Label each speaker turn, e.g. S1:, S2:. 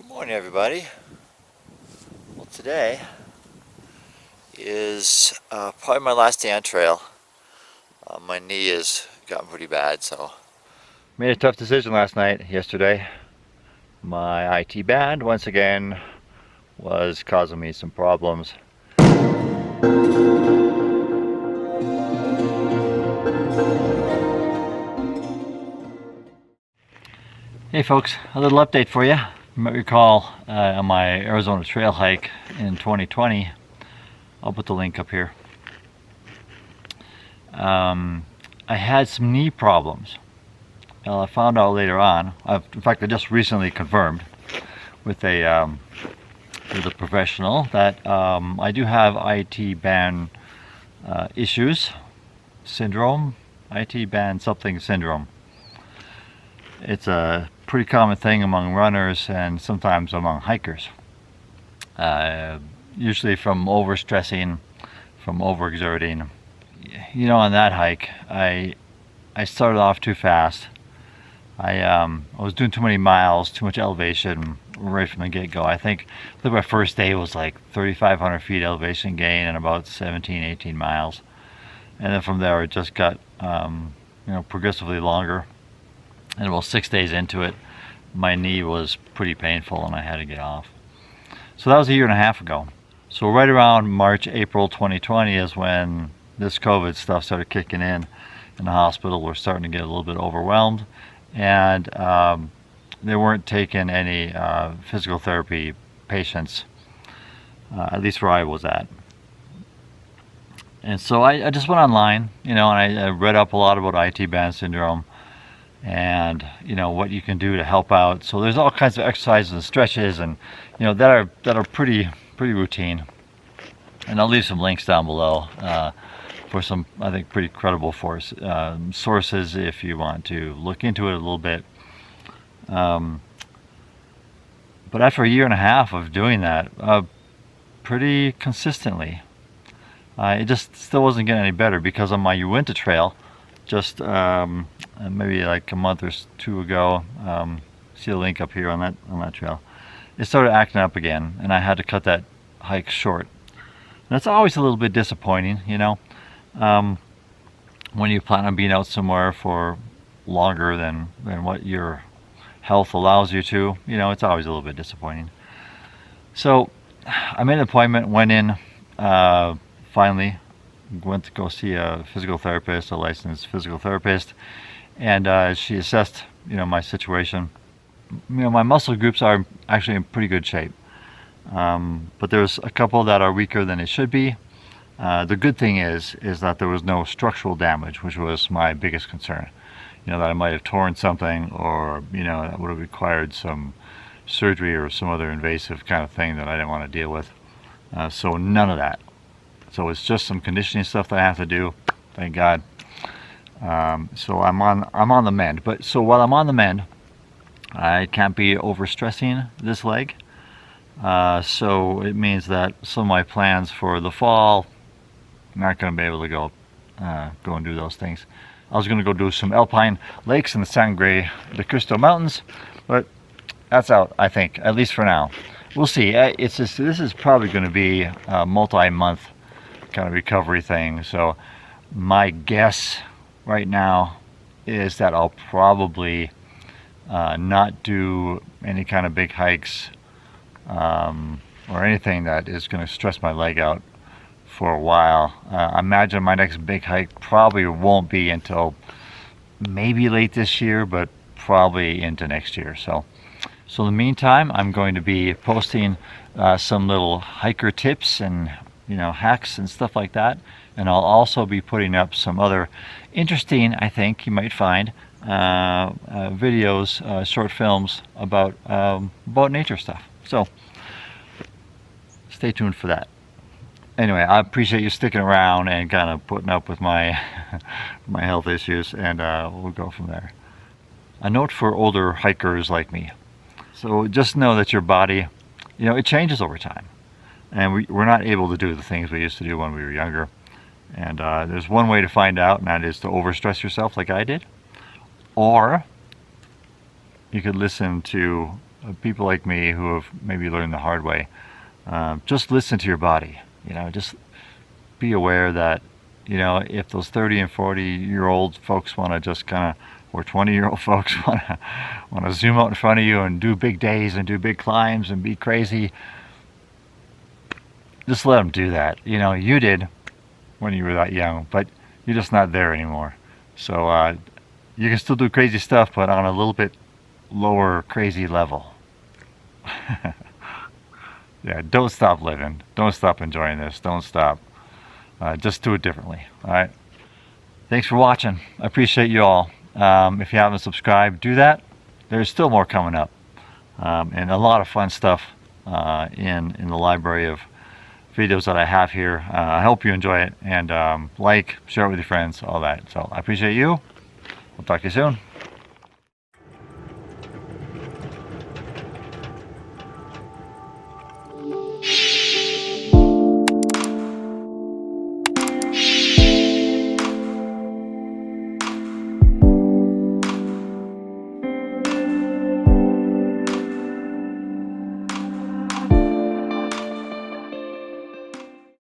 S1: Good morning, everybody. Well, today is probably my last day on trail. My knee has gotten pretty bad, so made a tough decision yesterday. My IT band, once again, was causing me some problems. Hey folks, a little update for you. You might recall on my Arizona trail hike in 2020, I'll put the link up here. I had some knee problems. Well, I found out later on. In fact, I just recently confirmed with a professional that I do have IT band issues, syndrome, IT band something syndrome. It's a pretty common thing among runners and sometimes among hikers. Usually from overstressing, from overexerting. You know, on that hike, I started off too fast. I was doing too many miles, too much elevation right from the get-go. I think my first day was like 3,500 feet elevation gain and about 17, 18 miles. And then from there it just got progressively longer. And about 6 days into it, my knee was pretty painful and I had to get off. So that was a year and a half ago. So right around March, April 2020 is when this COVID stuff started kicking in the hospital. We're starting to get a little bit overwhelmed. And they weren't taking any physical therapy patients, at least where I was at. And so I just went online, and I read up a lot about IT band syndrome and what you can do to help out. So there's all kinds of exercises and stretches, and that are pretty routine. And I'll leave some links down below for some, I think, pretty credible sources if you want to look into it a little bit. But after a year and a half of doing that pretty consistently, it just still wasn't getting any better, because on my Uinta trail, just maybe like a month or two ago, see the link up here on that trail, it started acting up again, and I had to cut that hike short. And that's always a little bit disappointing, when you plan on being out somewhere for longer than what your health allows you to. It's always a little bit disappointing. So I made an appointment, went in, finally went to go see a physical therapist, a licensed physical therapist, and she assessed my situation. My muscle groups are actually in pretty good shape, but there's a couple that are weaker than it should be. The good thing is that there was no structural damage, which was my biggest concern. That I might have torn something, or that would have required some surgery or some other invasive kind of thing that I didn't want to deal with. So none of that. So it's just some conditioning stuff that I have to do, thank God. So I'm on the mend. But so while I'm on the mend, I can't be overstressing this leg. So it means that some of my plans for the fall, I'm not going to be able to go and do those things. I was going to go do some alpine lakes in the Sangre de Cristo Mountains, but that's out, I think, at least for now. We'll see. This is probably going to be a multi-month kind of recovery thing. So my guess right now is that I'll probably not do any kind of big hikes or anything that is going to stress my leg out for a while. I imagine my next big hike probably won't be until maybe late this year, but probably into next year. So in the meantime, I'm going to be posting some little hiker tips and hacks and stuff like that, and I'll also be putting up some other interesting, I think you might find, videos, short films about nature stuff. So stay tuned for that. Anyway, I appreciate you sticking around and kind of putting up with my my health issues, and we'll go from there. A note for older hikers like me. So just know that your body, it changes over time. And we're not able to do the things we used to do when we were younger. And there's one way to find out, and that is to overstress yourself like I did. Or you could listen to people like me who have maybe learned the hard way. Just listen to your body. Just be aware that, if those 30 and 40-year-old folks want to just kind of, or 20-year-old folks want to zoom out in front of you and do big days and do big climbs and be crazy, just let them do that. You did when you were that young, but you're just not there anymore. So you can still do crazy stuff, but on a little bit lower crazy level. Yeah, don't stop living. Don't stop enjoying this. Don't stop. Just do it differently. All right. Thanks for watching. I appreciate you all. If you haven't subscribed, do that. There's still more coming up, and a lot of fun stuff in the library of videos that I have here. I hope you enjoy it, and like, share it with your friends, all that. So I appreciate you. We'll talk to you soon.